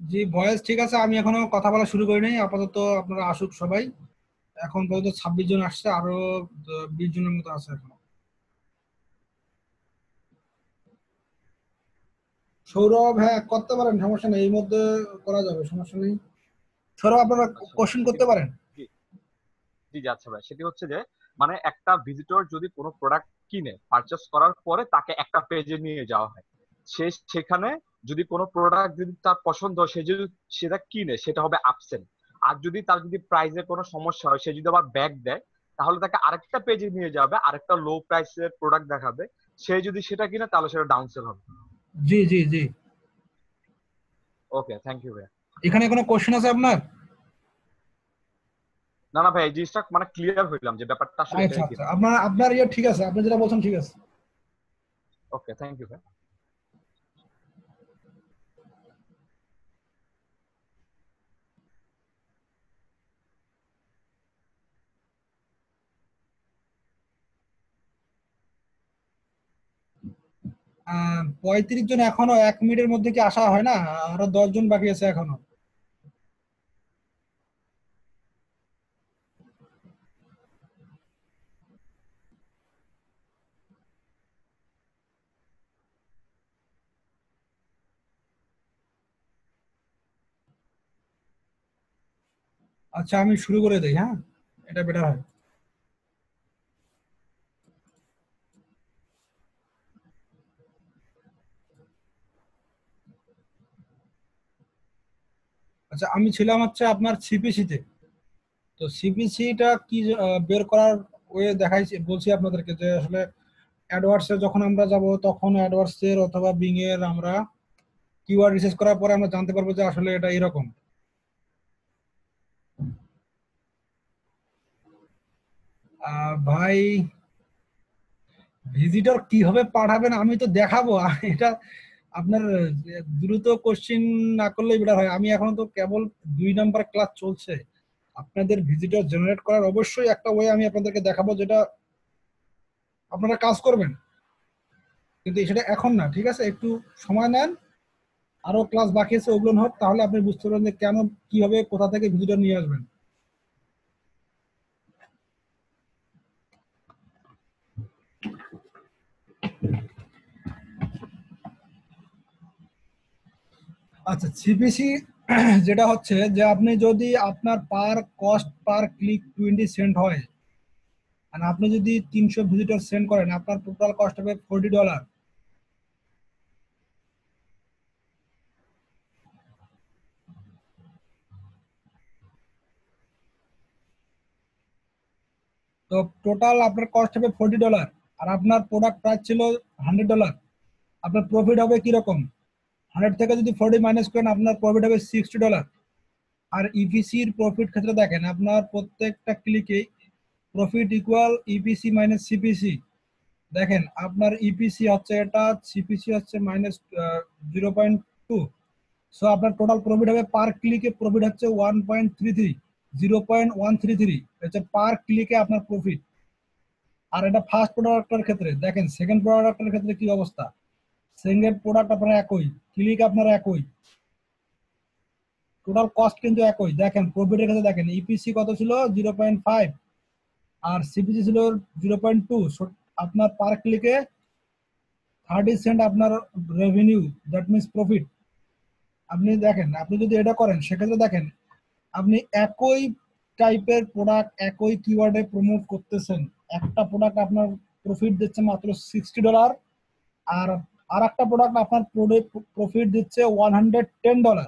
জি, voice ঠিক আছে। আমি এখনো কথা বলা শুরু করি নাই, আপাতত আপনারা আসুক সবাই। এখন পর্যন্ত 26 জন আসছে, আরো 20 জনের মতো আছে এখন। সৌরভ, হ্যাঁ করতে পারেন, সমস্যা নেই, এই মধ্যে করা যাবে, সমস্যা নেই। সৌরভ, আপনারা আচ্ছা ভাই, কোশ্চেন সেটি করতে পারেন। জি জি জি, আচ্ছা ভাই, সেটি হচ্ছে যে মানে একটা ভিজিটর যদি কোনো প্রোডাক্ট কিনে পারচেস করার পরে তাকে একটা পেজে নিয়ে যাওয়া হয়, সে সেখানে যদি কোনো প্রোডাক্ট যদি তার পছন্দ হয়, সে যদি সেটা কিনে সেটা হবে আপসেল। আর যদি তার যদি প্রাইসে কোনো সমস্যা হয়, সে যদি আবার ব্যাক দেয়, তাহলে তাকে আরেকটা পেজে নিয়ে যাবে, আরেকটা লো প্রাইসের প্রোডাক্ট দেখাবে। সে যদি সেটা কিনে তাহলে সেটা ডাউনসেল হবে। জি জি জি। ওকে, থ্যাংক ইউ ভাইয়া। এখানে কোনো কোশ্চেন আছে আপনার? না না ভাই, এই জিনিসটা মানে ক্লিয়ার হইলাম যে ব্যাপারটা আসলে আচ্ছা এটাই আচ্ছা, কিনা। আপনার আপনার ইয়ে ঠিক আছে, আপনি যেটা বলছেন ঠিক আছে। ওকে, থ্যাংক ইউ ভাই। 35 জন, এখনো 1 মিনিটের মধ্যে কি আসা হয় না? আরো 10 জন বাকি আছে এখনো। আচ্ছা, আমি শুরু করে দেই, হ্যাঁ, এটা বেটার হয়। আচ্ছা, আমি ছিলাম হচ্ছে আপনার সিপিসি তে। তো সিপিসিটা কি বের করার ওয়ে দেখাইছি, বলছি আপনাদেরকে যে আসলে অ্যাডওয়ার্ডস এ যখন আমরা যাব, তখন অ্যাডওয়ার্ডস এর অথবা বিং এর আমরা কিওয়ার্ড রিসার্চ করার পরে আমরা জানতে পারবো যে আসলে এটা এরকম। ভাই, ভিজিটর কিভাবে পাঠাবেন আমি তো দেখাবো এটা আপনার দ্রুত কোশ্চিন না করলেই বেটার হয়। আমি এখন তো কেবল 2 নাম্বার ক্লাস চলছে। আপনাদের ভিজিটর জেনারেট করার অবশ্যই একটা ওয়ে আমি আপনাদেরকে দেখাবো, যেটা আপনারা কাজ করবেন, কিন্তু সেটা এখন না, ঠিক আছে? একটু সময় নেন, আরো ক্লাস বাকি আছে, ওগুলো হোক, তাহলে আপনি বুঝতে পারবেন যে কেন, কিভাবে, কোথা থেকে ভিজিটর নিয়ে আসবেন। আচ্ছা, সিপিসি যেটা হচ্ছে যে আপনি যদি আপনার পার কস্ট পার ক্লিক 20 সেন্ট হয়, আর আপনি যদি 300 ভিজিটর সেন্ড করেন, আপনার টোটাল কস্ট হবে $40। তো টোটাল আপনার কস্ট হবে $40, আর আপনার প্রোডাক্ট প্রাইস ছিল $100। আপনার প্রফিট হবে কিরকম? 100 থেকে যদি 40 মাইনাস করেন, আপনার প্রফিট হবে $60। আর ইপিসির প্রফিট ক্ষেত্রে দেখেন, আপনার প্রত্যেকটা ক্লিকে profit equal EPC minus CPC. দেখেন, আপনার ইপিসি হচ্ছে এটা, সিপিসি হচ্ছে -0.2। সো আপনার টোটাল প্রফিট হবে, পার ক্লিকে প্রফিট হচ্ছে 1.33, 0.133 হচ্ছে পার ক্লিকে আপনার প্রফিট। আর এটা ফার্স্ট প্রোডাক্টের ক্ষেত্রে দেখেন, সেকেন্ড প্রোডাক্টের ক্ষেত্রে কি অবস্থা? সেকেন্ড প্রোডাক্ট আপনার একই, ক্লিক আপনার একই, টোটাল কস্ট কিন্তু একই। দেখেন প্রফিটের ক্ষেত্রে দেখেন, ইপিসি কত ছিল? 0.5, আর সিপিসি ছিল 0.2। আপনার পার ক্লিকে 30 সেন্ট আপনার রেভিনিউ, দ্যাট মিনস প্রফিট। আপনি দেখেন, আপনি যদি এটা করেন সেক্ষেত্রে দেখেন, আপনি একই টাইপের প্রোডাক্ট একই কিওয়ার্ডে প্রমোট করতেছেন, একটা প্রোডাক্ট আপনার প্রফিট দিচ্ছে মাত্র $60, আর আর একটা প্রোডাক্ট আপনার প্রফিট দিচ্ছে $110।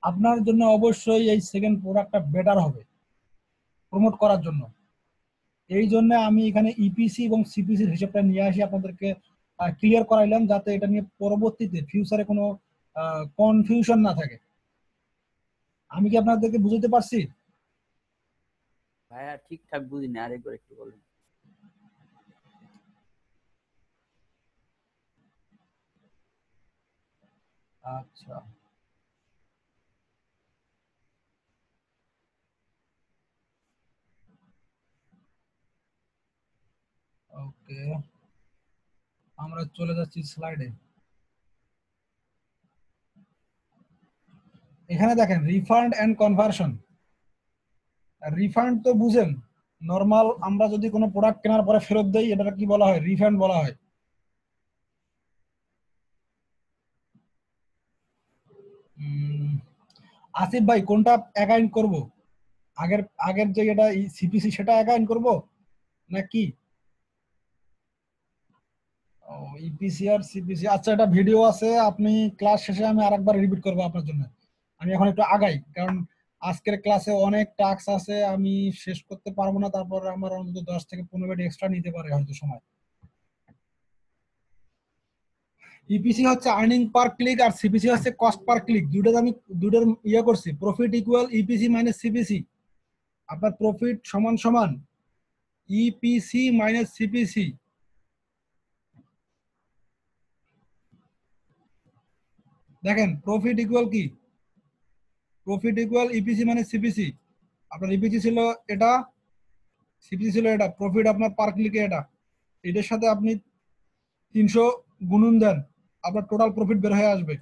আপনার জন্য অবশ্যই এই সেকেন্ড প্রোডাক্টটা বেটার হবে প্রমোট করার জন্য। এই জন্য আমি এখানে ইপিসি এবং সিপিসির হিসাবটা নিয়ে আসি, আপনাদেরকে ক্লিয়ার করাইলাম, যাতে এটা নিয়ে পরবর্তীতে ফিউচারে কোনো কনফিউশন না থাকে। আমি কি আপনাদেরকে বুঝতে পারছি? ভাইয়া ঠিকঠাক বুঝিনি, আরেকবার একটু বলুন। আচ্ছা, ওকে, আমরা চলে যাচ্ছি স্লাইডে। এখানে দেখেন রিফান্ড এন্ড কনভার্সন। রিফান্ড তো বুঝেন, নরমাল আমরা যদি কোনো প্রোডাক্ট কেনার পরে ফেরত দেই এটা কি বলা হয়? রিফান্ড বলা হয়। আসিফ ভাই কোনটা অ্যাকাউন্ট করব? আগের আগের যে এটা সিপিসি সেটা অ্যাকাউন্ট করব নাকি ইপিসি আর সিপিসি? আচ্ছা, এটা ভিডিও আছে, আপনি ক্লাস শেষে আমি আরেকবার রিপিট করবো আপনার জন্য। আমি এখন একটু আগাই, কারণ আজকের ক্লাসে অনেক টাস্ক আছে, আমি শেষ করতে পারবো না, তারপর আমার অন্তত 10 থেকে 15 মিনিট এক্সট্রা নিতে পারে হয়তো সময়। ইপিসি হচ্ছে আর্নিং পার ক্লিক আর সিপিসি হচ্ছে কস্ট পার ক্লিক। দুইটার ইয়ে করছি, profit equal EPC minus CPC. আপনার প্রফিট সমান সমান ইপিসি মাইনাস সিপিসি। দেখেন প্রফিট ইকুয়াল কি? Profit equal EPC minus CPC. আপনার ইপিসি ছিল এটা, সিপিসি ছিল এটা, প্রফিট আপনার পার ক্লিকে এটা, এটার সাথে আপনি 300 গুণন দেন, আপনার টোটাল প্রফিট বের হয়ে আসবে।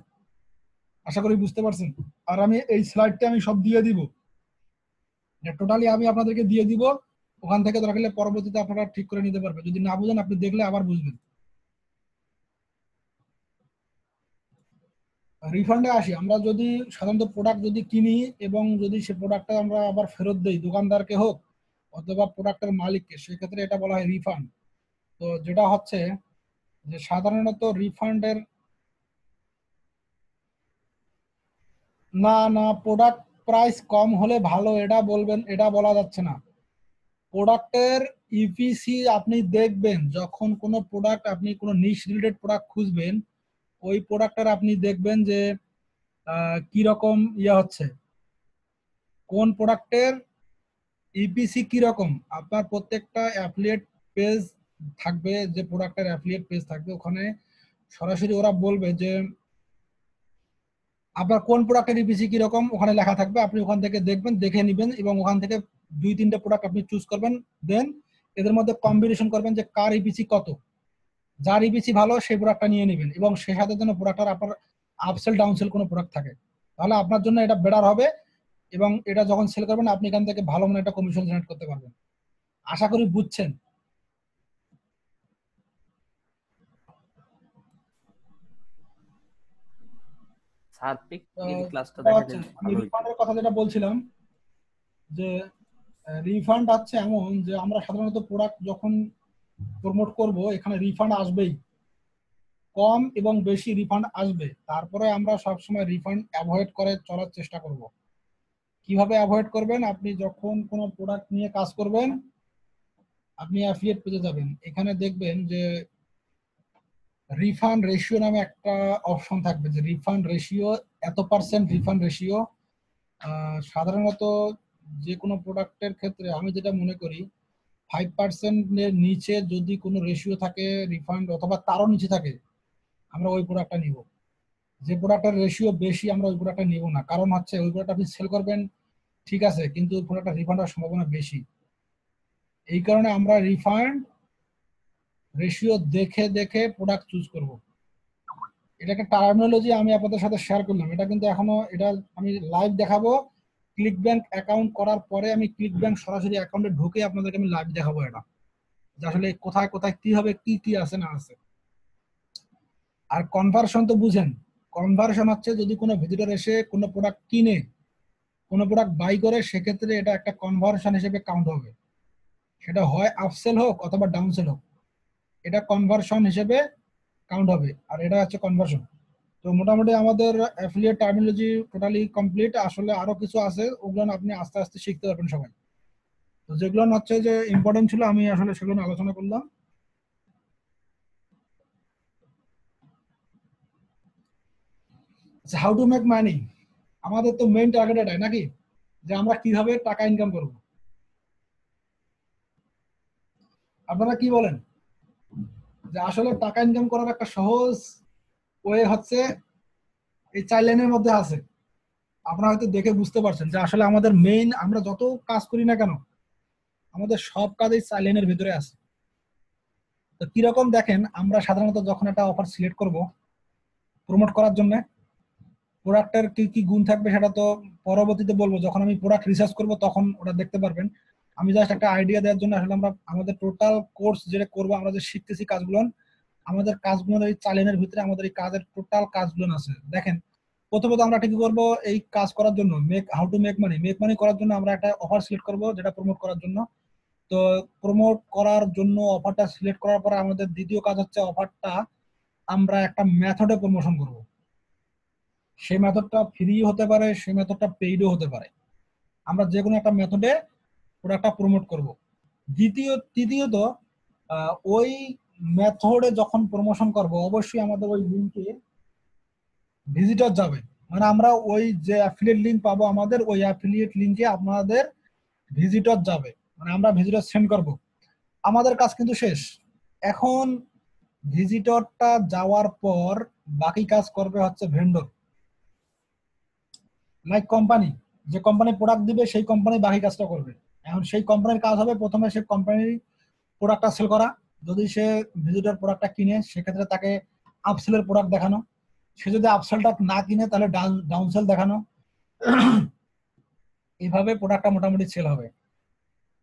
আশা করি বুঝতে পারছেন। আর আমি এই স্লাইডটা আমি সব দিয়ে দিব, টোটালি আমি আপনাদেরকে দিয়ে দিব, ওখান থেকে দরকার হলে পরবর্তীতে আপনারা ঠিক করে নিতে পারবেন। যদি না বুঝেন আপনি দেখলে আবার বুঝবেন। রিফান্ডে আসি, আমরা যদি সাধারণত প্রোডাক্ট যদি কিনি এবং যদি সে প্রোডাক্টটা আমরা আবার ফেরত দেই দোকানদারকে হোক অথবা প্রোডাক্টের মালিককে, সেক্ষেত্রে এটা বলা হয় রিফান্ড। তো যেটা হচ্ছে যে সাধারণত রিফান্ডের না না প্রোডাক্ট প্রাইস কম হলে ভালো এটা বলবেন, এটা বলা যাচ্ছে না। প্রোডাক্টের ইপিসি আপনি দেখবেন, যখন কোনো প্রোডাক্ট আপনি কোনো নিশ রিলেটেড প্রোডাক্ট খুঁজবেন, ওই প্রোডাক্টের আপনি দেখবেন যে কি রকম ইয়ে হচ্ছে, কোন প্রোডাক্টের ইপিসি কি রকম। আপনার প্রত্যেকটা অ্যাফিলিয়েট পেজ থাকবে, যে প্রোডাক্টের অ্যাফিলিয়েট পেজ থাকবে, ওখানে সরাসরি ওরা বলবে যে আপনার কোন প্রোডাক্টের ইপিসি কি রকম, ওখানে লেখা থাকবে। আপনি ওখান থেকে দেখবেন, দেখে নেবেন এবং ওখান থেকে 2-3টে প্রোডাক্ট আপনি চুজ করবেন, দেন এদের মধ্যে কম্বিনেশন করবেন যে কার ইপিসি কত। যার ইপিসি ভালো সেই প্রোডাক্টটা নিয়ে নেবেন এবং সে সাথে যেন প্রোডাক্টের আপনার আপসেল ডাউনসেল কোনো প্রোডাক্ট থাকে, তাহলে আপনার জন্য এটা বেটার হবে এবং এটা যখন সেল করবেন আপনি এখান থেকে ভালো মানে একটা কমিশন জেনারেট করতে পারবেন। আশা করি বুঝছেন। স্যার প্র্যাকটিক্যালি ক্লাসটা দেখাইলে আমি ভালো হইতো। রিফান্ডের কথা যেটা বলছিলাম, যে রিফান্ড আছে এমন যে আমরা সাধারণত প্রোডাক্ট যখন প্রমোট করব এখানে রিফান্ড আসবেই, কম এবং বেশি রিফান্ড আসবে। তারপরে আমরা সবসময় রিফান্ড অ্যাভয়েড করে চলার চেষ্টা করব। কিভাবে অ্যাভয়েড করবেন? আপনি যখন কোনো প্রোডাক্ট নিয়ে কাজ করবেন, আপনি অ্যাফিলিয়েট পেজে যাবেন, এখানে দেখবেন যে রিফান্ড রেশিও নামে একটা অপশন থাকবে, যে রিফান্ড রেশিও এত পার্সেন্ট রিফান্ড রেশিও। সাধারণত যে কোনো প্রোডাক্টের ক্ষেত্রে আমি যেটা মনে করি 5%-এর নিচে যদি কোনো রেশিও থাকে রিফান্ড, অথবা তারও নিচে থাকে, আমরা ওই প্রোডাক্টটা নিব। যে প্রোডাক্টের রেশিও বেশি আমরা ওই প্রোডাক্টটা নিব না, কারণ হচ্ছে ওই প্রোডাক্ট আপনি সেল করবেন ঠিক আছে, কিন্তু ওই প্রোডাক্টটা রিফান্ড হওয়ার সম্ভাবনা বেশি। এই কারণে আমরা রিফান্ড রেশিও দেখে দেখে প্রোডাক্ট চুজ করব। এটা একটা টার্মিনোলজি আমি আপনাদের সাথে শেয়ার করলাম, এটা কিন্তু এখনো এটা আমি লাইভ দেখাবো। ক্লিক ব্যাংক অ্যাকাউন্ট করার পরে আমি ক্লিক ব্যাংক সরাসরি অ্যাকাউন্টে ঢুকে আপনাদেরকে আমি লাইভ দেখাবো এটা, যে আসলে কোথায় কোথায় কি হবে, কি কি আছে না আছে। আর কনভার্সন তো বুঝেন, কনভার্সন হচ্ছে যদি কোনো ভিজিটর এসে কোনো প্রোডাক্ট কিনে, কোনো প্রোডাক্ট বাই করে, সেক্ষেত্রে এটা একটা কনভার্সন হিসেবে কাউন্ট হবে। সেটা হয় আপসেল হোক অথবা ডাউনসেল হোক, এটা কনভার্সন হিসেবে কাউন্ট হবে। আর এটা হচ্ছে কনভার্সন। তো মোটামুটি আমাদের অ্যাফিলিয়েট টার্মিনোলজি টোটালি কমপ্লিট। আসলে আরো কিছু আছে, ওগুলো আপনি আস্তে আস্তে শিখতে পারবেন সবাই। তো যেগুলো হচ্ছে যে ইম্পর্টেন্ট ছিল আমি আসলে সেগুলো আলোচনা করলাম। হাউ টু মেক মানি, আমাদের তো মেইন টার্গেট এটাই নাকি, যে আমরা কিভাবে টাকা ইনকাম করব। আপনারা কি বলেন? যে আসলে টাকা ইনকাম করার একটা সহজ ওয়ে হচ্ছে এই 4 লাইনের মধ্যে আছে। আপনারা হয়তো দেখে বুঝতে পারছেন যে আসলে আমাদের মেইন, আমরা যত কাজ করি না কেন আমাদের সব কাজ এই 4 লাইনের ভিতরে আছে। তো কিরকম দেখেন, আমরা সাধারণত যখন একটা অফার সিলেক্ট করব প্রমোট করার জন্য, প্রোডাক্টের কি কি গুণ থাকবে সেটা তো পরবর্তীতে বলবো, যখন আমি প্রোডাক্ট রিসার্চ করব তখন ওটা দেখতে পারবেন। আমি জাস্ট একটা আইডিয়া দেওয়ার জন্য আসলে আমরা আমাদের টোটাল কোর্স যেটা করবো, আমরা যে শিখতেছি কাজগুলো, আমাদের কাজগুলো এই চ্যালেঞ্জের ভিতরে আমাদের এই কাজের টোটাল কাজগুলো আছে। দেখেন, প্রথমত আমরা কি করব, এই কাজ করার জন্য হাউ টু মেক মানি করার জন্য আমরা একটা অফার সিলেক্ট করব যেটা প্রমোট করার জন্য। তো প্রমোট করার জন্য অফারটা সিলেক্ট করার পরে আমাদের দ্বিতীয় কাজ হচ্ছে অফারটা আমরা একটা মেথডে প্রমোশন করব। সেই মেথডটা ফ্রি হতে পারে, সেই মেথডটা পেইডও হতে পারে। আমরা যে কোনো একটা মেথডে প্রোডাক্টটা প্রমোট করব। তৃতীয়ত ওই মেথডে যখন প্রমোশন করব অবশ্যই আমাদের ওই লিঙ্কে ভিজিটর যাবে। মানে আমরা ওই যে অ্যাফিলিয়েট লিঙ্ক পাবো, আমাদের ওই অ্যাফিলিয়েট লিঙ্কে আপনাদের ভিজিটর যাবে, মানে আমরা ভিজিটর সেন্ড করব। আমাদের কাজ কিন্তু শেষ। এখন ভিজিটরটা যাওয়ার পর বাকি কাজ করবে হচ্ছে ভেন্ডর, লাইক কোম্পানি। যে কোম্পানি প্রোডাক্ট দিবে সেই কোম্পানি বাকি কাজটা করবে। এখন সেই কোম্পানির কাজ হবে প্রথমে সেই কোম্পানির প্রোডাক্টটা সেল করা। যদি সে ভিজিটর প্রোডাক্টটা কিনে সেক্ষেত্রে তাকে আপসেলের প্রোডাক্ট দেখানো। সে যদি আপসেলটা না কিনে তাহলে ডাউনসেল দেখানো। এইভাবে প্রোডাক্টটা মোটামুটি সেল হবে।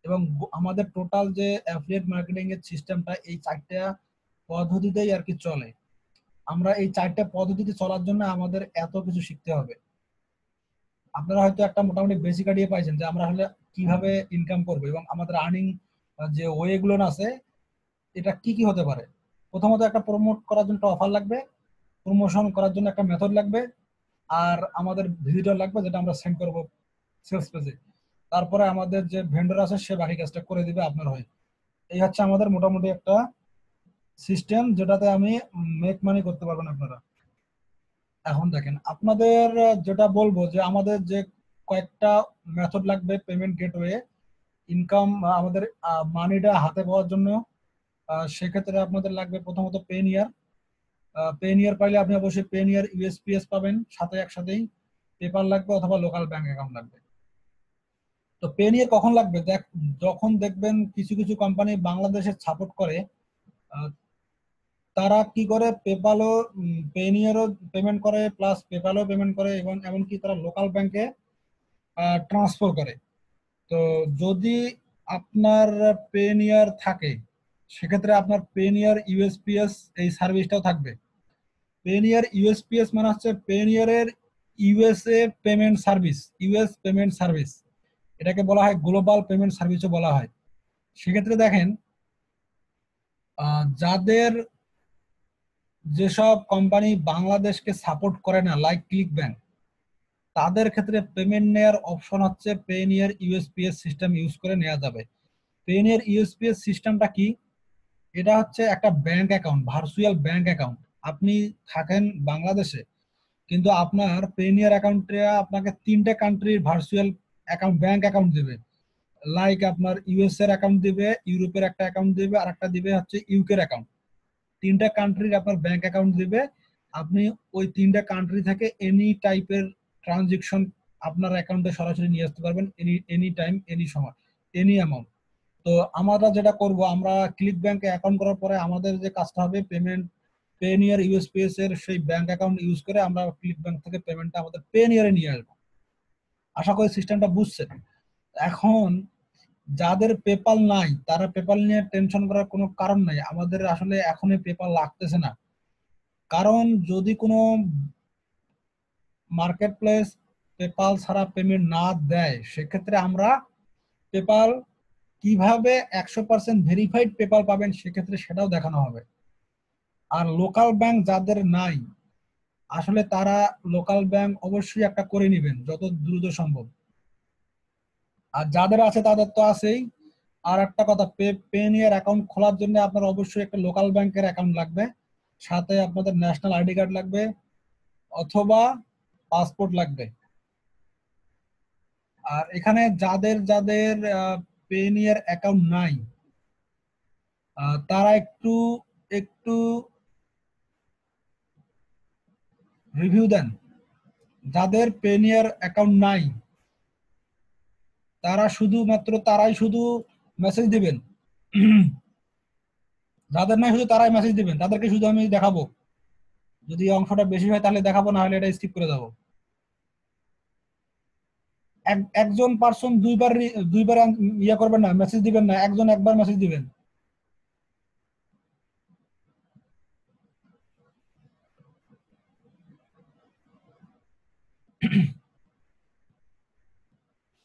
এবং আমাদের টোটাল যে অ্যাফিলিয়েট মার্কেটিং এর সিস্টেমটা এই 4টা পদ্ধতিতেই আর কি চলে। আমরা এই 4টা পদ্ধতিতে চলার জন্য আমাদের এত কিছু শিখতে হবে। আপনারা হয়তো একটা মোটামুটি বেসিক আইডিয়া পাইছেন যে আমরা আসলে কিভাবে ইনকাম করবো এবং আমাদের আর্নিং যে ওয়ে গুলো আছে এটা কি কি হতে পারে। প্রথমত একটা প্রমোট করার জন্য অফার লাগবে, প্রমোশন করার জন্য একটা মেথড লাগবে, আর আমাদের ভিজিটর লাগবে যেটা আমরা সেন্ড করব সেলস পেজে। তারপরে আমাদের যে ভেন্ডর আছে সে বাকি কাজটা করে দিবে আপনার হয়ে। এই হচ্ছে আমাদের মোটামুটি একটা সিস্টেম যেটাতে আমি মেক মানি করতে পারবেন আপনারা। এখন দেখেন, আপনাদের যেটা বলবো যে আমাদের যে কয়েকটা মেথড লাগবে পেমেন্ট গেটওয়ে ইনকাম, আমাদের মানিটা হাতে পাওয়ার জন্য। সেক্ষেত্রে আপনাদের লাগবে প্রথমত পেনিয়ার। পেনিয়ার পাইলে আপনি অবশ্যই পেনিয়ার ইউএসপিএস পাবেন, সাথে একসাথেই পেপার লাগবে অথবা লোকাল ব্যাংক অ্যাকাউন্ট লাগবে। তো পেনিয়ার কখন লাগবে, যখন দেখবেন কিছু কিছু কোম্পানি বাংলাদেশে সাপোর্ট করে, তারা কি করে পেপালও পেনিয়ারও পেমেন্ট করে প্লাস পেপালও পেমেন্ট করে এবং এমনকি তারা লোকাল ব্যাংকে ট্রান্সফার করে। তো যদি আপনার পেনিয়ার থাকে সেক্ষেত্রে আপনার পেনিয়ার ইউএসপিএস এই সার্ভিসটাও থাকবে। পেনিয়ার ইউএসপিএস মানে হচ্ছে পেনিয়ারের USA payment service, US payment service. এটাকে বলা হয় গ্লোবাল পেমেন্ট সার্ভিসও বলা হয়। সেক্ষেত্রে দেখেন, যাদের যেসব কোম্পানি বাংলাদেশকে সাপোর্ট করে না লাইক ক্লিক ব্যাংক, তাদের ক্ষেত্রে পেমেন্ট নেওয়ার অপশন হচ্ছে পেনিয়ার ইউএসপিএস সিস্টেম ইউজ করে নেওয়া যাবে। পেনিয়ার ইউএসপিএস সিস্টেমটা কি? এটা হচ্ছে একটা bank account, virtual bank account. আপনি থাকেন বাংলাদেশে কিন্তু আপনার পেনিয়ার অ্যাকাউন্টে আপনাকে 3টে কান্ট্রির ভার্চুয়াল অ্যাকাউন্ট ব্যাংক অ্যাকাউন্ট দিবে। লাইক আপনার ইউএস এর অ্যাকাউন্ট দিবে, ইউরোপের একটা অ্যাকাউন্ট দিবে, আর একটা দিবে হচ্ছে ইউকের অ্যাকাউন্ট। 3টা কান্ট্রির আপনার ব্যাংক অ্যাকাউন্ট দিবে। আপনি ওই 3টা কান্ট্রি থেকে এনি টাইপের ট্রানজেকশন আপনার অ্যাকাউন্টে সরাসরি নিয়ে আসতে পারবেন, এনি টাইম এনি সময় এনি অ্যামাউন্ট। তো আমরা যেটা করব, আমরা ক্লিক ব্যাংকে অ্যাকাউন্ট করার পরে আমাদের যে কাজটা হবে পেমেন্ট পেনিয়ার ইউএসপিএস এর সেই ব্যাংক অ্যাকাউন্ট ইউজ করে আমরা ক্লিক ব্যাংক থেকে পেমেন্টটা আমাদের পেনিয়ারে নিয়ে আসবো। আশা করি সিস্টেমটা বুঝছেন। এখন যাদের পেপাল নাই তারা পেপাল নিয়ে টেনশন করার কোনো কারণ নাই। আমাদের আসলে এখনই পেপাল লাগতেছে না, কারণ যদি কোনো মার্কেট প্লেস পেপাল ছাড়া পেমেন্ট না দেয় সেক্ষেত্রে আমরা পেপাল কিভাবে 100% ভেরিফাইড পেপাল পাবেন সেক্ষেত্রে সেটাও দেখানো হবে। আর লোকাল ব্যাংক যাদের নাই আসলে তারা লোকাল ব্যাংক অবশ্যই একটা করে নেবেন যত দ্রুত সম্ভব। আর যাদের আছে তাদের তো আছেই। আর একটা কথা, পেনিয়ার অ্যাকাউন্ট খোলার জন্য আপনার অবশ্যই একটা লোকাল ব্যাংকের অ্যাকাউন্ট লাগবে, সাথে আপনাদের ন্যাশনাল আইডি কার্ড লাগবে অথবা পাসপোর্ট লাগবে। আর এখানে যাদের যাদের পেনিয়ার অ্যাকাউন্ট নাই তারা একটু একটু রিভিউ দেন। যাদের পেনিয়ার অ্যাকাউন্ট নাই তারাই শুধু মেসেজ দিবেন। যাদের নাই শুধু তারাই মেসেজ দিবেন, তাদেরকে শুধু আমি দেখাবো। যদি অংশটা বেশি হয় তাহলে দেখাবো, না হলে এটা স্কিপ করে যাবো। একজন পারসন দুইবার ইয়া করবেন না, মেসেজ দিবেন না, একজন একবার মেসেজ দিবেন।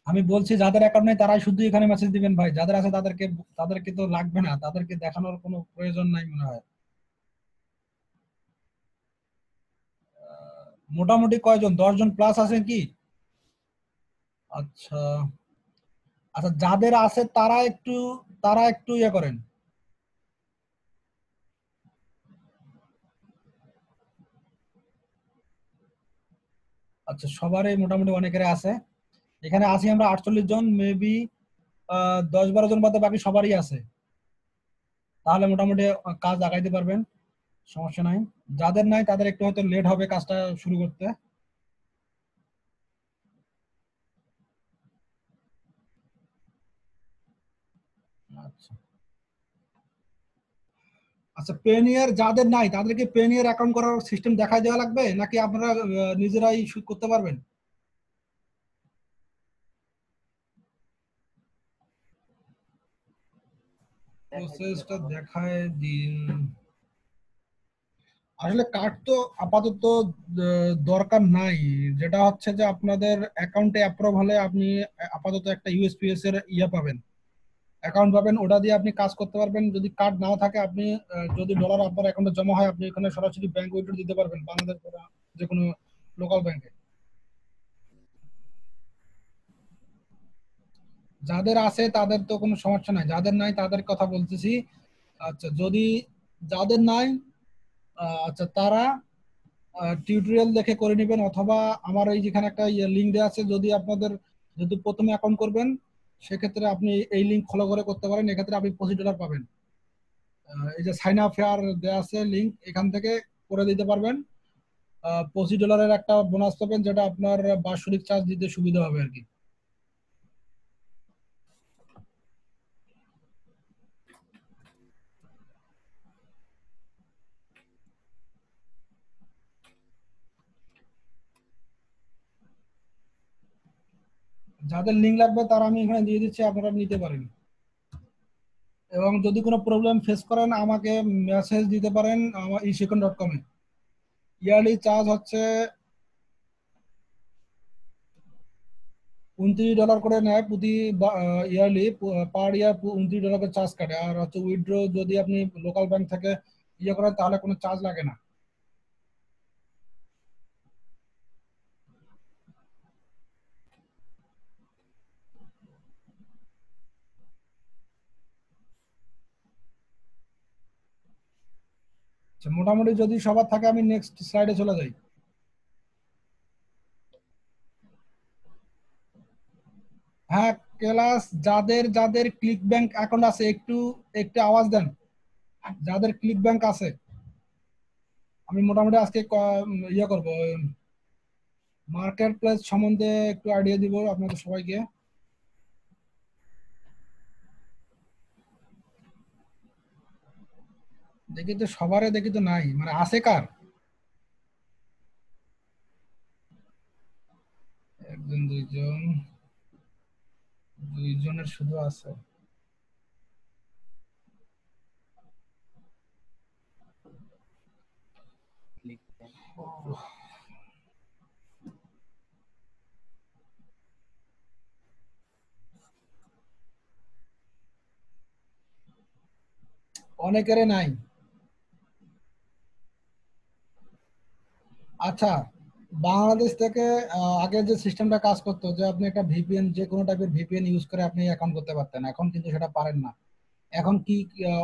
আমি বলছি যাদের অ্যাকাউন্ট নেই তারাই শুধু এখানে মেসেজ দিবেন ভাই, যাদের আছে তাদেরকে তো লাগবে না, তাদেরকে দেখানোর কোনো প্রয়োজন নাই মনে হয়। মোটামুটি কয়জন, 10 জন প্লাস আছেন কি? আচ্ছা আচ্ছা, যাদের আছে তারা একটু ইয়ে করেন। আচ্ছা সবারই মোটামুটি অনেকের আছে, এখানে আছি আমরা 48 জন, মেবি 10-12 জন বাদে বাকি সবারই আছে, তাহলে মোটামুটি কাজ আগাইতে পারবেন, সমস্যা নাই। যাদের নাই তাদের একটু হয়তো লেট হবে কাজটা শুরু করতে। আচ্ছা আচ্ছা, পেনিয়ার যাদের নাই তাদেরকে পেনিয়ার অ্যাকাউন্ট করার সিস্টেম দেখাই দেওয়া লাগবে, নাকি আপনারা নিজেরাই করতে পারবেন? প্রসেসটা দেখায় দিন। আসলে কার্ড তো আপাতত দরকার নাই, যেটা হচ্ছে যে আপনাদের অ্যাকাউন্টে অ্যাপ্রুভ হলে আপনি আপাতত একটা ইউএসপিএস এর ইয়ে পাবেন, অ্যাকাউন্ট পাবেন, ওটা দিয়ে আপনি কাজ করতে পারবেন। যদি কার্ড নাও থাকে আপনি যদি ডলার আপনার অ্যাকাউন্টে জমা হয় আপনি এখানে সরাসরি ব্যাংক উইথড্র দিতে পারবেন বাংলাদেশ বা যে কোনো লোকাল ব্যাংকে। যাদের আছে তাদের তো কোনো সমস্যা নাই, যাদের নাই তাদের কথা বলতেছি। আচ্ছা যদি যাদের নাই, আচ্ছা তারা টিউটোরিয়াল দেখে করে নেবেন, অথবা আমার এই যেখানে একটা লিঙ্ক দেওয়া আছে, যদি আপনাদের যদি প্রথমে অ্যাকাউন্ট করবেন সেক্ষেত্রে আপনি এই লিঙ্ক ফলো করে করতে পারেন, এক্ষেত্রে আপনি $25 পাবেন। এই যে সাইন আপ হেয়ার দেওয়া আছে লিঙ্ক, এখান থেকে করে দিতে পারবেন। $25 একটা বোনাস পাবেন, যেটা আপনার বাৎসরিক চার্জ দিতে সুবিধা হবে আর কি। যাদের লিঙ্ক লাগবে তারা আমি এখানে দিয়ে দিচ্ছি, আপনারা নিতে পারেন। এবং যদি কোনো প্রবলেম ফেস করেন আমাকে মেসেজ দিতে পারেন আমার isecon.com-এ। ইয়ারলি চার্জ হচ্ছে $29 করে নেয় প্রতি ইয়ারলি, পার ইয়ার $29 করে চার্জ কাটে। আর হচ্ছে উইথড্র যদি আপনি লোকাল ব্যাংক থেকে ইয়ে করেন তাহলে কোনো চার্জ লাগে না। আচ্ছা, মোটামুটি যদি সবার থাকে আমি নেক্সট স্লাইডে চলে যাই। হ্যাঁ ক্লাস, যাদের যাদের ক্লিক ব্যাংক অ্যাকাউন্ট আছে একটু একটু আওয়াজ দেন, যাদের ক্লিক ব্যাংক আছে। আমি মোটামুটি আজকে ইয়ে করব, মার্কেট প্লেস সম্বন্ধে একটু আইডিয়া দিব আপনাদের সবাইকে। দেখি তো সবারে দেখি তো নাই, মানে আছে কার? একজন দুইজনের শুধু আছে। অনেকেরই নাই। আচ্ছা, বাংলাদেশ থেকে আগে যে সিস্টেমটা কাজ করতো যে আপনি একটা ভিপিএন, যে কোনো টাইপের ভিপিএন ইউজ করে আপনি অ্যাকাউন্ট করতে পারতেন, এখন কিন্তু সেটা পারেন না। এখন কি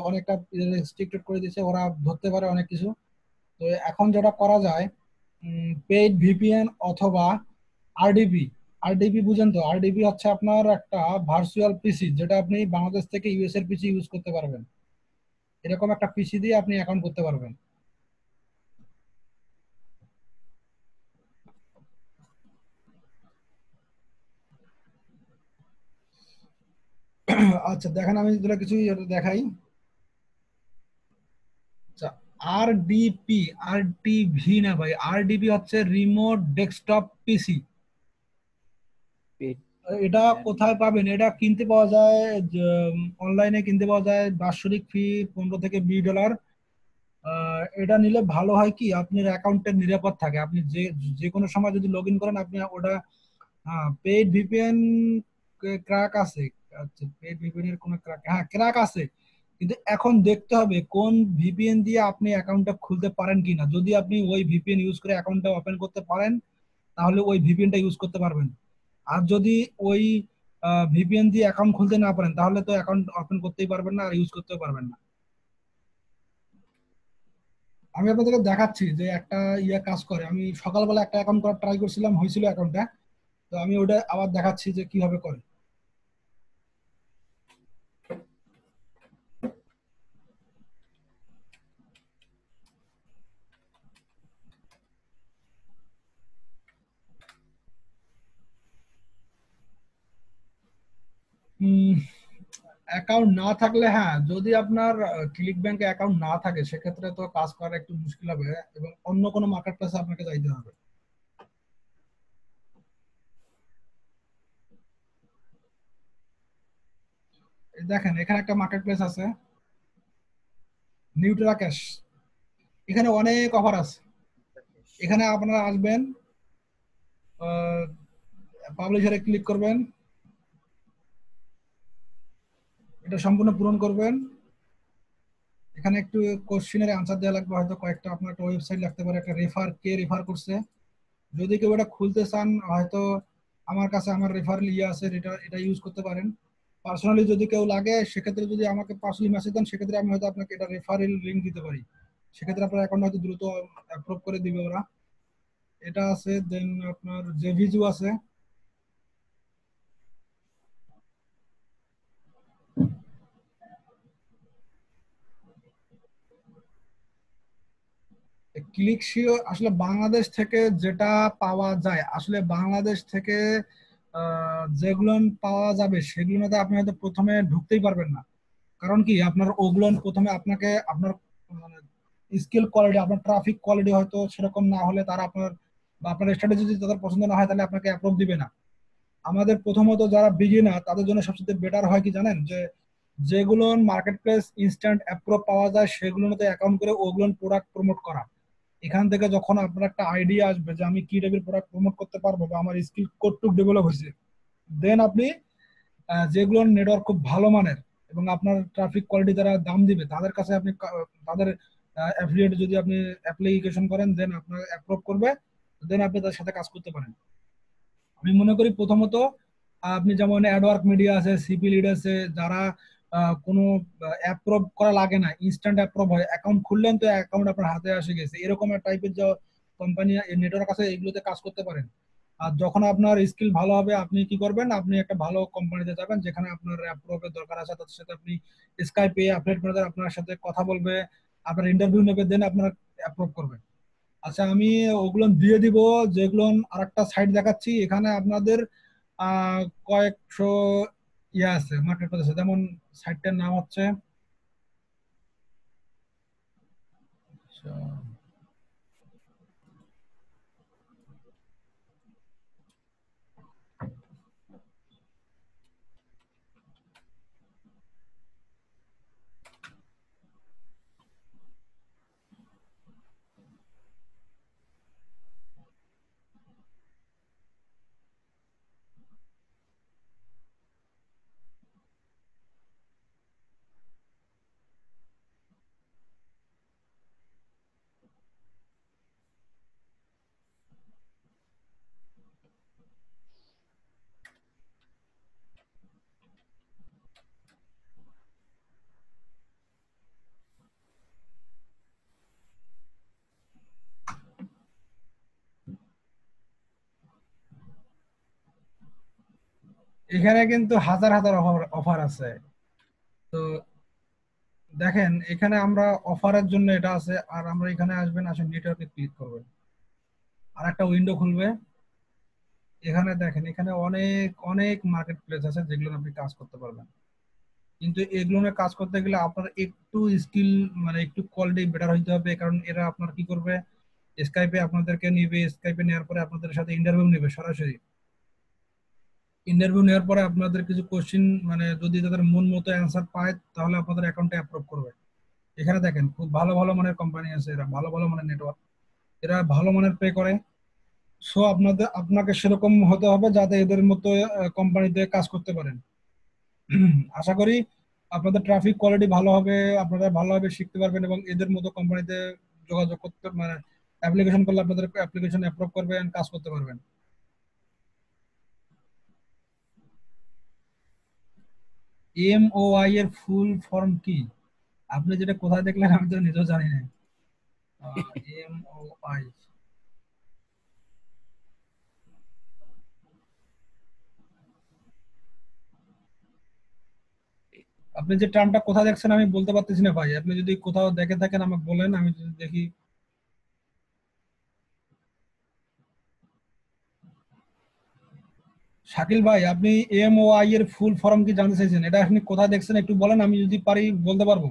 অনেকটা রেস্ট্রিক্টেড করে দিয়েছে, ওরা ধরতে পারে অনেক কিছু। তো এখন যেটা করা যায়, পেইড ভিপিএন অথবা আরডিপি। আরডিপি বুঝেন তো? আরডিপি হচ্ছে আপনার একটা ভার্চুয়াল পিসি, যেটা আপনি বাংলাদেশ থেকে ইউএস এর পিসি ইউজ করতে পারবেন। এরকম একটা পিসি দিয়ে আপনি অ্যাকাউন্ট করতে পারবেন। আচ্ছা দেখেন, আমি যেগুলো কিছু দেখাই। আচ্ছা, আরডিপি, আরটিভি না ভাই, আরডিপি হচ্ছে রিমোট ডেস্কটপ পিসি। এটা কোথায় পাবেন? এটা কিনতে পাওয়া যায়, অনলাইনে কিনতে পাওয়া যায়, বাৎসরিক ফি $15 থেকে $20। এটা নিলে ভালো হয় কি, আপনার অ্যাকাউন্টের নিরাপদ থাকে। আপনি যে যে কোনো সময় যদি লগ ইন করেন, আপনি ওটা পেইড ভিপিএন ক্র্যাক আছে। আচ্ছা, পেইড ভিপিএন এর কোনো ক্র্যাক, হ্যাঁ ক্র্যাক আছে, কিন্তু এখন দেখতে হবে কোন ভিপিএন দিয়ে আপনি অ্যাকাউন্টটা খুলতে পারেন কিনা। যদি আপনি ওই ভিপিএন ইউজ করে অ্যাকাউন্টটা ওপেন করতে পারেন, তাহলে ওই ভিপিএনটা ইউজ করতে পারবেন। আর যদি ওই ভিপিএন দিয়ে অ্যাকাউন্ট খুলতে না পারেন, তাহলে তো অ্যাকাউন্ট ওপেন করতেই পারবেন না, আর ইউজ করতেও পারবেন না। আমি আপনাদেরকে দেখাচ্ছি যে একটা কাজ করে। আমি সকালবেলা একটা অ্যাকাউন্ট করার ট্রাই করছিলাম, হয়েছিল অ্যাকাউন্টটা। তো আমি ওটা আবার দেখাচ্ছি যে কিভাবে করে। অ্যাকাউন্ট না থাকলে, হ্যাঁ যদি আপনার ক্লিক ব্যাংকে অ্যাকাউন্ট না থাকে, সেক্ষেত্রে তো কাজ করা একটু মুশকিল হবে, এবং অন্য কোনো মার্কেট প্লেসে আপনাকে যাইতে হবে। এই দেখেন, এখানে একটা মার্কেট প্লেস আছে, নিউট্রা ক্যাশ। এখানে অনেক অফার আছে। এখানে আপনারা আসবেন, পাবলিশারে ক্লিক করবেন, এটা সম্পূর্ণ পূরণ করবেন। এখানে একটু কোশ্চেনের আনসার দেওয়া লাগবে, হয়তো কয়েকটা আপনার একটা ওয়েবসাইট লাগতে পারে, একটা রেফার, কে রেফার করছে। যদি কেউ এটা খুলতে চান, হয়তো আমার কাছে আমার রেফারেল আছে, এটা এটা ইউজ করতে পারেন। পার্সোনালি যদি কেউ লাগে, সেক্ষেত্রে যদি আমাকে পার্সোনালি মেসেজ দেন, সেক্ষেত্রে আমি হয়তো আপনাকে এটা রেফারেল লিঙ্ক দিতে পারি। সেক্ষেত্রে আপনার অ্যাকাউন্ট হয়তো দ্রুত অ্যাপ্রুভ করে দিবে ওরা। এটা আছে, দেন আপনার জেভিজু আছে। ক্লিকশিও আসলে বাংলাদেশ থেকে যেটা পাওয়া যায়, আসলে বাংলাদেশ থেকে যেগুলো পাওয়া যাবে, সেগুলোতে আপনি হয়তো প্রথমে ঢুকতেই পারবেন না। কারণ কি, আপনার ওগুলো প্রথমে আপনাকে আপনার মানে স্কিল কোয়ালিটি, আপনার ট্রাফিক কোয়ালিটি হয়তো সেরকম না হলে, তারা আপনার বা আপনার স্ট্র্যাটেজি যদি তাদের পছন্দ না হয়, তাহলে আপনাকে অ্যাপ্রুভ দিবে না। আমাদের প্রথমত যারা বিগিনার, তাদের জন্য সবচেয়ে বেটার হয় কি জানেন, যে যেগুলো মার্কেট প্লেস ইনস্ট্যান্ট অ্যাপ্রুভ পাওয়া যায়, সেগুলোতে অ্যাকাউন্ট করে ওগুলো প্রোডাক্ট প্রমোট করা। এখান থেকে যখন আপনার একটা আইডিয়া আসবে যে আমি কি টাইপের প্রোডাক্ট প্রমোট করতে পারবো, বা আমার স্কিল কতটুকু ডেভেলপ হয়েছে, দেন আপনি যেগুলো নেটওয়ার্ক খুব ভালো মানের এবং আপনার ট্রাফিক কোয়ালিটি যারা দাম দিবে, তাদের কাছে আপনি তাদের অ্যাফিলিয়েট যদি আপনি অ্যাপ্লিকেশন করেন, দেন আপনার অ্যাপ্রুভ করবে, দেন আপনি তাদের সাথে কাজ করতে পারেন। আমি মনে করি প্রথমত আপনি যেমন অ্যাডওয়ার্ক মিডিয়া আছে, সিপি লিড আছে, যারা কোনো অ্যাপ্রুভ করা লাগে না, ইনস্ট্যান্ট অ্যাপ্রুভ হয়, অ্যাকাউন্ট খুললেন তো অ্যাকাউন্ট আপনার হাতে এসে গেছে, এরকম টাইপের যে কোম্পানি নেটওয়ার্ক আছে, এগুলোতে কাজ করতে পারেন। আর যখন আপনার স্কিল ভালো হবে, আপনি কি করবেন, আপনি একটা ভালো কোম্পানিতে যাবেন, যেখানে আপনার অ্যাপ্রুভের দরকার আছে, তাদের সাথে আপনি স্কাইপে অ্যাফিলিয়েট ম্যানেজার আপনার সাথে কথা বলবে, আপনার ইন্টারভিউ নেবে, দেন আপনার অ্যাপ্রুভ করবে। আচ্ছা, আমি ওগুলো দিয়ে দিব। যেগুলো আরেকটা সাইট দেখাচ্ছি, এখানে আপনাদের আহ কয়েকশো আছে, মার্কেট প্লেস আছে। যেমন সাইটটার নাম হচ্ছে, আচ্ছা, এখানে কিন্তু হাজার হাজার অফার আছে। তো দেখেন, এখানে আমরা অফারের জন্য এটা আছে, আর আমরা এখানে আসবেন, আসেন নেটওয়ার্কে ক্লিক করবেন, আর একটা উইন্ডো খুলবে। এখানে দেখেন, এখানে অনেক অনেক মার্কেট প্লেস আছে, যেগুলো আপনি কাজ করতে পারবেন। কিন্তু এগুলো নিয়ে কাজ করতে গেলে আপনার একটু স্কিল, মানে একটু কোয়ালিটি বেটার হইতে হবে, কারণ এরা আপনার কি করবে, স্কাইপে আপনাদেরকে নিবে, স্কাইপে নেওয়ার পরে আপনাদের সাথে ইন্টারভিউ নেবে সরাসরি। ইন্টারভিউ নেওয়ার পরে আপনাদের কিছু কোশ্চিন মানে যদি তাদের মন মতো অ্যান্সার পায় তাহলে আপনাদের অ্যাকাউন্টে অ্যাপ্রুভ করবে। এখানে দেখেন খুব ভালো ভালো মানের কোম্পানি আছে, এরা ভালো ভালো মানের নেটওয়ার্ক, এরা ভালো মানের পে করে। সো আপনাকে সেরকম হতে হবে যাতে এদের মতো কোম্পানিতে কাজ করতে পারেন। আশা করি আপনাদের ট্রাফিক কোয়ালিটি ভালো হবে, আপনারা ভালোভাবে শিখতে পারবেন এবং এদের মতো কোম্পানিতে যোগাযোগ করতে মানে অ্যাপ্লিকেশন করলে আপনাদের অ্যাপ্লিকেশন অ্যাপ্রুভ করবেন, কাজ করতে পারবেন। এমওআই এর ফুল ফর্ম কি? আপনি যেটা কোথায় দেখলেন আমি তো নিজেও জানি না। এমওআই, আপনি যে টার্মটা কোথায় দেখছেন আমি বলতে পারতেছি না ভাই, আপনি যদি কোথাও দেখে থাকেন আমাকে বলেন, আমি যদি দেখি। শাকিল ভাই, আপনি এমওআই এর ফুল ফর্ম কি জানতে চাইছেন? এটা আপনি কোথায় দেখছেন একটু বলেন, আমি যদি পারি বলতে পারবো।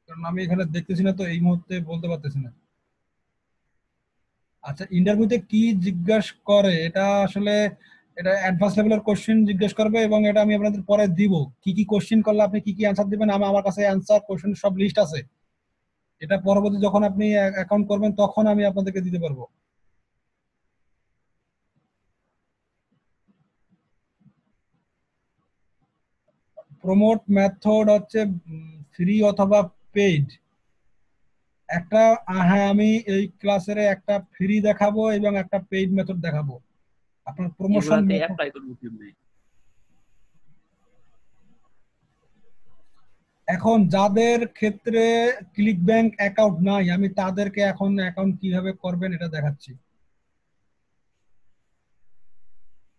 কারণ আমি এখানে দেখতেছি না তো এই মুহূর্তে বলতে পারতেছি না। আচ্ছা, ইন্টারভিউতে কি জিজ্ঞেস করে এটা আসলে, এটা অ্যাডভান্স লেভেলের কোশ্চেন জিজ্ঞেস করবে এবং এটা আমি আপনাদের পরে দিব। কি কি কোশ্চেন করলে আপনি কি কি অ্যান্সার দিবেন, আমার কাছে অ্যান্সার কোশ্চেন সব লিস্ট আছে। এটা পরবর্তী যখন আপনি অ্যাকাউন্ট করবেন তখন আমি আপনাদেরকে দিতে পারবো। প্রমোট মেথড হচ্ছে ফ্রি অথবা পেইড। একটা হ্যাঁ, আমি এই ক্লাসের একটা ফ্রি দেখাবো এবং একটা পেইড মেথড দেখাবো। আপনার প্রমোশন এগুলাতে মেথড, অ্যাপ্লাই করবো কিভাবে? এখন যাদের ক্ষেত্রে ক্লিক ব্যাংক অ্যাকাউন্ট নাই আমি তাদেরকে এখন অ্যাকাউন্ট কিভাবে করবেন এটা দেখাচ্ছি।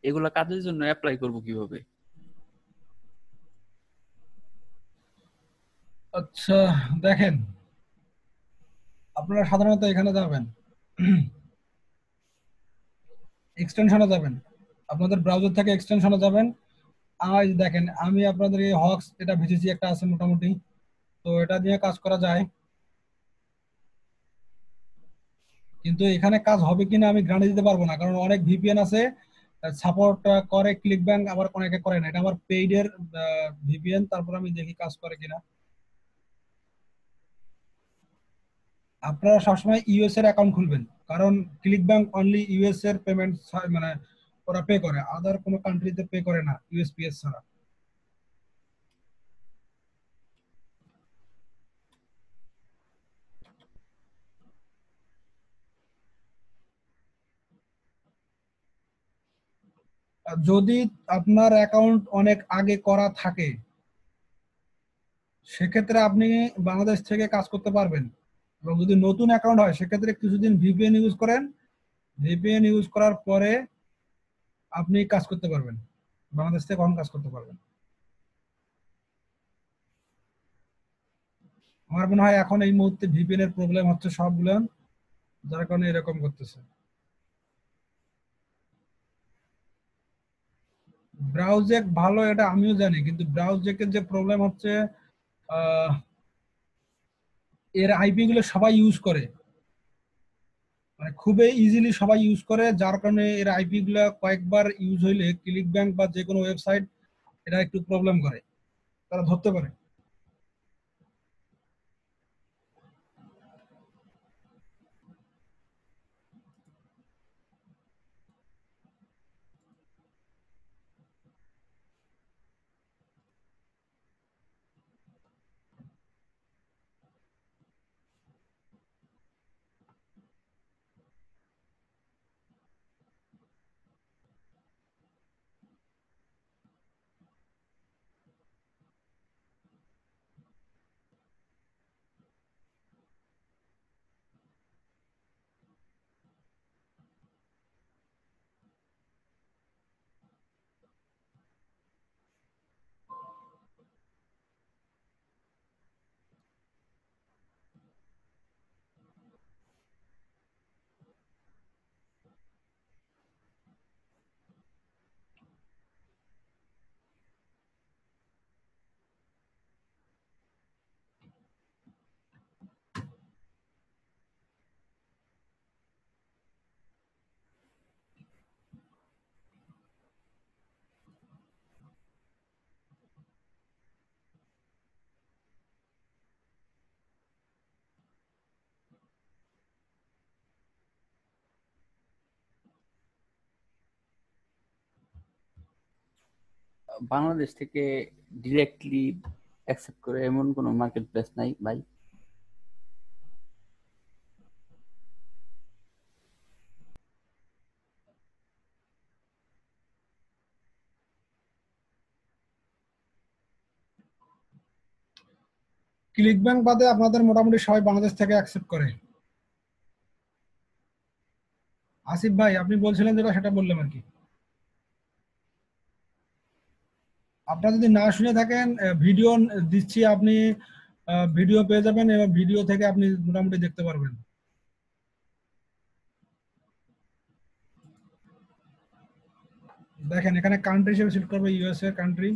এগুলা কাজের জন্য অ্যাপ্লাই করবো কিভাবে? আচ্ছা, দেখেন আপনারা সাধারণত এখানে যাবেন, এক্সটেনশনে যাবেন, আপনাদের ব্রাউজার থেকে এক্সটেনশনে যাবেন। আর এই যে দেখেন আমি আপনাদের এই হক্স এটা ভিজিসি একটা আছে মোটামুটি, তো এটা দিয়ে কাজ করা যায়। কিন্তু এখানে কাজ হবে কিনা আমি গ্যারান্টি দিতে পারবো না, কারণ অনেক ভিপিএন আছে সাপোর্ট করে ক্লিক ব্যাংক, আবার অনেকে করে না। এটা আমার পেইডের ভিপিএন, তারপর আমি দেখি কাজ করে কিনা। আপনারা সবসময় ইউএস এর অ্যাকাউন্ট খুলবেন, কারণ ক্লিক ব্যাংক অনলি ইউএস এর পেমেন্ট মানে ওরা পে করে, আদার কোনো কান্ট্রিতে পে করে না ইউএসপিএস ছাড়া। আর যদি আপনার অ্যাকাউন্ট অনেক আগে করা থাকে সেক্ষেত্রে আপনি বাংলাদেশ থেকে কাজ করতে পারবেন, এবং যদি নতুন অ্যাকাউন্ট হয় সেক্ষেত্রে কিছুদিন ভিপিএন ইউজ করেন, ভিপিএন ইউজ করার পরে আপনি কাজ করতে পারবেন, বাংলাদেশ থেকে কখন কাজ করতে পারবেন। আমার মনে হয় এখন এই মুহূর্তে ভিপিএন এর প্রবলেম হচ্ছে সবগুলো, যার কারণে এরকম করতেছে। ব্রাউজেক ভালো এটা আমিও জানি, কিন্তু ব্রাউজেকের যে প্রবলেম হচ্ছে আহ, এর আইপি গুলো সবাই ইউজ করে, মানে খুবই ইজিলি সবাই ইউজ করে, যার কারণে এর আইপি গুলা কয়েকবার ইউজ হইলে ক্লিক ব্যাংক বা যে কোনো ওয়েবসাইট এটা একটু প্রবলেম করে, তারা ধরতে পারে। বাংলাদেশ থেকে ডিরেক্টলি অ্যাকসেপ্ট করে এমন কোনো মার্কেট প্লেস নাই ভাই? ক্লিক ব্যাংক বাদে আপনাদের মোটামুটি সবাই বাংলাদেশ থেকে অ্যাকসেপ্ট করে। আসিফ ভাই, আপনি বলছিলেন যেটা সেটা বললাম আর কি। আপনারা যদি না শুনে থাকেন, ভিডিও দিচ্ছি, আপনি ভিডিও পেয়ে যাবেন এবং ভিডিও থেকে আপনি মোটামুটি দেখতে পারবেন। দেখেন এখানে কান্ট্রি হিসেবে সিলেক্ট করবে ইউএসএ কান্ট্রি।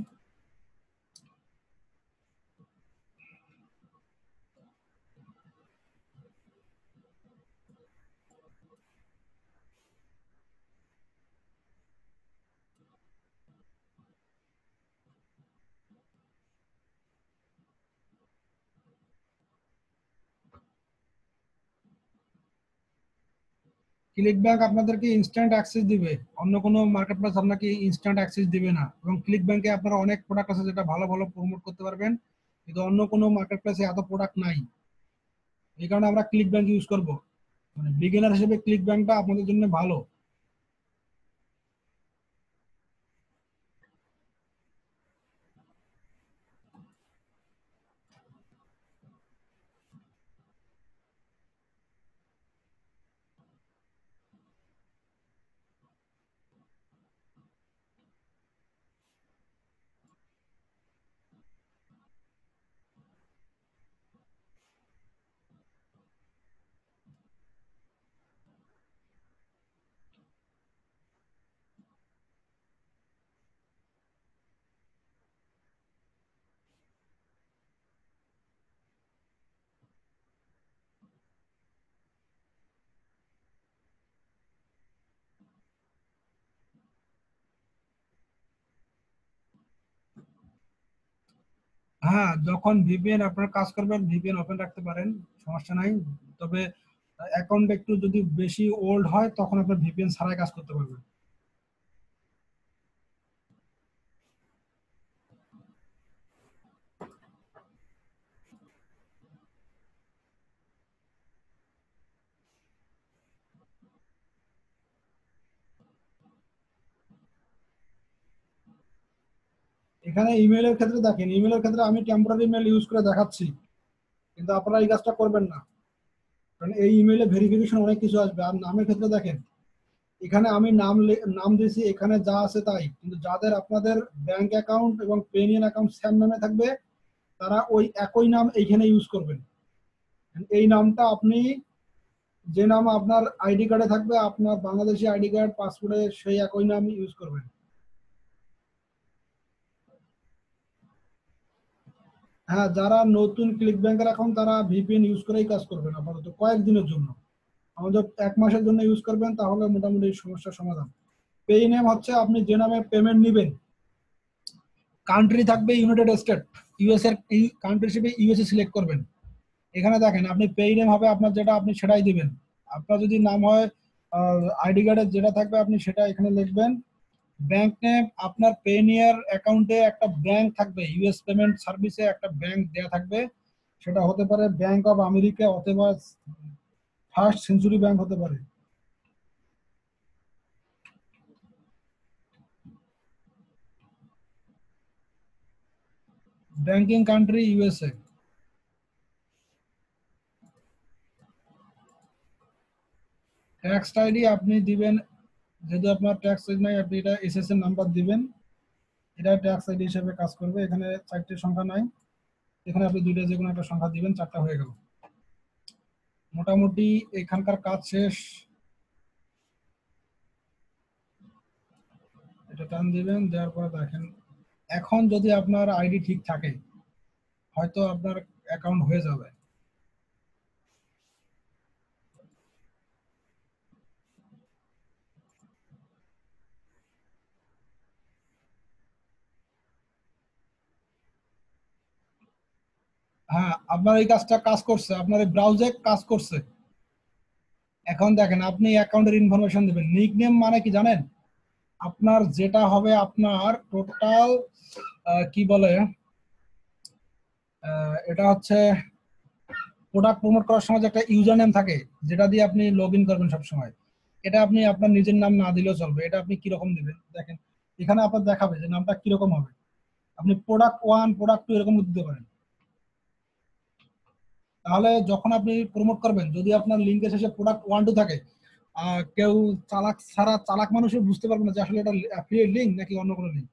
ক্লিক ব্যাংক আপনাদেরকে ইনস্ট্যান্ট অ্যাক্সেস দিবে, অন্য কোনো মার্কেট প্লেস আপনাকে ইনস্ট্যান্ট অ্যাক্সেস দিবে না। এবং ক্লিক ব্যাংকে আপনারা অনেক প্রোডাক্ট আছে যেটা ভালো ভালো প্রমোট করতে পারবেন, কিন্তু অন্য কোনো মার্কেট প্লেসে এত প্রোডাক্ট নাই। এই কারণে আমরা ক্লিক ব্যাংক ইউজ করব। মানে বিগিনার হিসেবে ক্লিক ব্যাংকটা আপনাদের জন্য ভালো। হ্যাঁ, যখন ভিপিএন আপনার কাজ করবেন ভিপিএন ওপেন রাখতে পারেন, সমস্যা নাই। তবে অ্যাকাউন্ট একটু যদি বেশি ওল্ড হয় তখন আপনার ভিপিএন ছাড়াই কাজ করতে পারবেন। এখানে ইমেলের ক্ষেত্রে দেখেন, ইমেলের ক্ষেত্রে আমি টেম্পোরারি মেল ইউজ করে দেখাচ্ছি, কিন্তু আপনারা এই কাজটা করবেন না, কারণ এই ইমেলে ভেরিফিকেশন অনেক কিছু আসবে। আর নামের ক্ষেত্রে দেখেন, এখানে আমি নাম দিয়েছি, এখানে যা আছে তাই, কিন্তু যাদের আপনাদের ব্যাংক অ্যাকাউন্ট এবং পেনিয়ান অ্যাকাউন্ট সেম নামে থাকবে তারা ওই একই নাম এইখানে ইউজ করবেন। এই নামটা আপনি, যে নাম আপনার আইডি কার্ডে থাকবে, আপনার বাংলাদেশি আইডি কার্ড পাসপোর্টে সেই একই নাম ইউজ করবেন। হ্যাঁ, যারা নতুন ক্লিক ব্যাংকের অ্যাকাউন্ট তারা ভিপিএন ইউজ করেই কাজ করবেন আপাতত কয়েকদিনের জন্য। আমাদের 1 মাসের জন্য ইউজ করবেন, তাহলে মোটামুটি সমস্যার সমাধান। পে নেম হচ্ছে আপনি যে নামে পেমেন্ট নেবেন, কান্ট্রি থাকবে ইউনাইটেড স্টেট, ইউএস এর কান্ট্রি হিসেবে ইউএসএ সিলেক্ট করবেন। এখানে দেখেন আপনি পে নেম হবে আপনার যেটা, আপনি সেটাই দিবেন। আপনার যদি নাম হয় আইডি কার্ডে যেটা থাকবে আপনি সেটা এখানে লিখবেন। ব্যাংক নেম, আপনার পেনিয়ার অ্যাকাউন্টে একটা ব্যাংক থাকবে, ইউএস পেমেন্ট সার্ভিসে একটা ব্যাংক দেয়া থাকবে, সেটা হতে পারে ব্যাংক অফ আমেরিকা অথবা ফার্স্ট সেঞ্চুরি ব্যাংক হতে পারে। Banking country USA. Tax ID আপনি দিবেন, যেহেতু আপনার ট্যাক্স আইডি নাই আপনি এটা এসএসএন নাম্বার দিবেন, এটা ট্যাক্স আইডি হিসেবে কাজ করবে। এখানে 4টে সংখ্যা নাই, এখানে আপনি দুইটা যে কোনো একটা সংখ্যা দিবেন, 4টা হয়ে গেল। মোটামুটি এখানকার কাজ শেষ। এটা টান দিবেন, দেওয়ার পরে দেখেন এখন যদি আপনার আইডি ঠিক থাকে হয়তো আপনার অ্যাকাউন্ট হয়ে যাবে। হ্যাঁ, আপনার এই কাজটা কাজ করছে, আপনার এই ব্রাউজারে কাজ করছে। এখন দেখেন আপনি অ্যাকাউন্টের ইনফরমেশন দিবেন। নিকনেম মানে কি জানেন? আপনার যেটা হবে আপনার টোটাল কি বলে এটা হচ্ছে প্রোডাক্ট প্রমোট করার সময় যে একটা ইউজার নেম থাকে যেটা দিয়ে আপনি লগ ইন করবেন সবসময়, এটা আপনি আপনার নিজের নাম না দিলেও চলবে। এটা আপনি কিরকম দিবেন দেখেন, এখানে আপনার দেখাবে যে নামটা কিরকম হবে। আপনি প্রোডাক্ট 1 প্রোডাক্ট 2 এরকম দিতে পারেন। তাহলে যখন আপনি প্রমোট করবেন, যদি আপনার লিঙ্কের শেষে প্রোডাক্ট 1 2 থাকে, কেউ চালাক ছাড়া চালাক মানুষও বুঝতে পারবে না যে আসলে এটা অ্যাফিলিয়েট লিঙ্ক নাকি অন্য কোনো লিঙ্ক।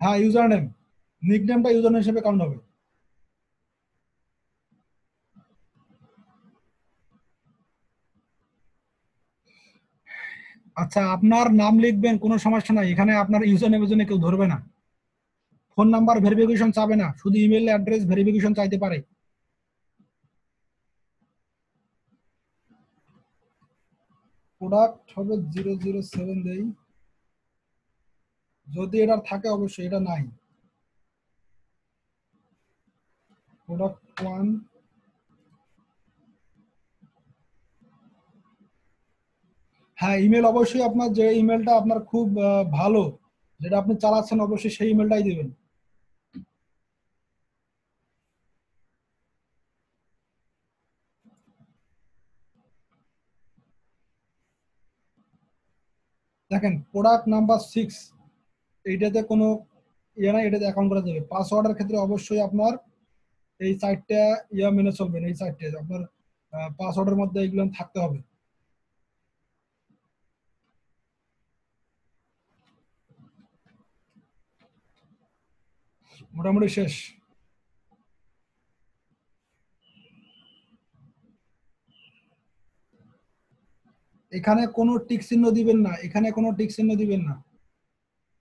হ্যাঁ, ইউজার নেম, নিক নেমটা ইউজার নেম হিসেবে কাউন্ট হবে। আচ্ছা, আপনার নাম লিখবেন, কোনো সমস্যা নাই, এখানে আপনার ইউজার নেমের জন্য কেউ ধরবে না। ফোন নাম্বার ভেরিফিকেশন চাবে না, শুধু ইমেল অ্যাড্রেস ভেরিফিকেশন চাইতে পারে। প্রোডাক্ট হবে 007 দেই, যদি এটা থাকে অবশ্যই, এটা নাই। প্রোডাক্ট 1, হ্যাঁ ইমেল অবশ্যই আপনার যে ইমেলটা আপনার খুব ভালো, যেটা আপনি চালাচ্ছেন, অবশ্যই সেই ইমেলটাই দিবেন। দেখেন প্রোডাক্ট নাম্বার 6, এইটাতে কোনো ইয়ে নাই, এটাতে অ্যাকাউন্ট করা যাবে। পাসওয়ার্ডের ক্ষেত্রে অবশ্যই আপনার এই সাইটটা ইয়া মেনে চলবেন, এই সাইটটা আপনার পাসওয়ার্ডের মধ্যে এগুলো থাকতে হবে। মোটামুটি শেষ। এখানে কোনো টিক চিহ্ন দিবেন না, এখানে কোনো টিক চিহ্ন দিবেন না।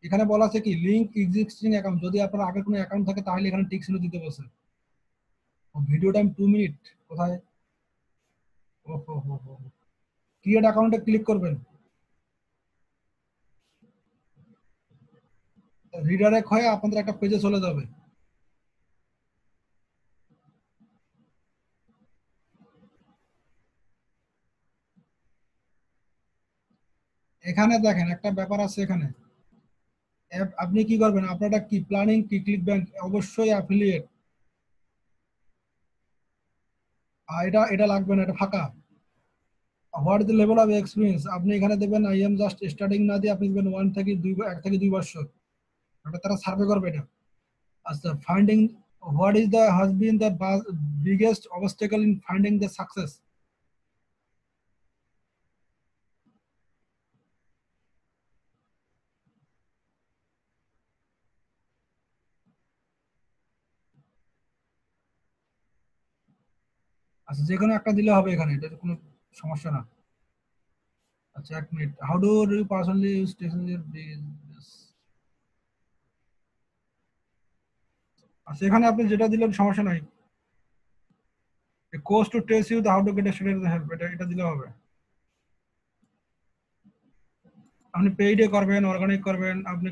এখানে বলা আছে কি লিংক এক্সিস্টিং অ্যাকাউন্ট, যদি আপনার আগে কোনো অ্যাকাউন্ট থাকে তাহলে এখানে টিক চিহ্ন দিতে বলছে। ভিডিও টাইম 2 মিনিট কোথায়? ওহো হো হো, ক্রিয়েট অ্যাকাউন্টে ক্লিক করবেন, রিডাইরেক্ট হয়ে আপনাদের একটা পেজে চলে যাবে। এখানে দেখেন একটা ব্যাপার আছে, এখানে আপনি কি করবেন, আপনারটা কি প্ল্যানিং কি ক্লিক ব্যাংক, অবশ্যই অ্যাফিলিয়েট। এটা এটা লাগবে না, এটা ফাঁকা। What is the level of experience, আপনি এখানে দেবেন আই এম জাস্ট স্টার্টিং না দিয়ে আপনি দেবেন 1 থেকে 2 বছর। এটা তারা সার্ভে করবে এটা। আচ্ছা, finding what is the has been the biggest obstacle in finding the success. আচ্ছা, যে কোনো একটা দিলে হবে এখানে, এটা কোনো সমস্যা না। আচ্ছা 1 minute, how do you personally use technology. আচ্ছা, এখানে আপনি যেটা দিলেন সমস্যা নাই। Course to test you how to get a student help, এটা এটা দিলে হবে। আপনি পেইডে করবেন, অর্গানিক করবেন, আপনি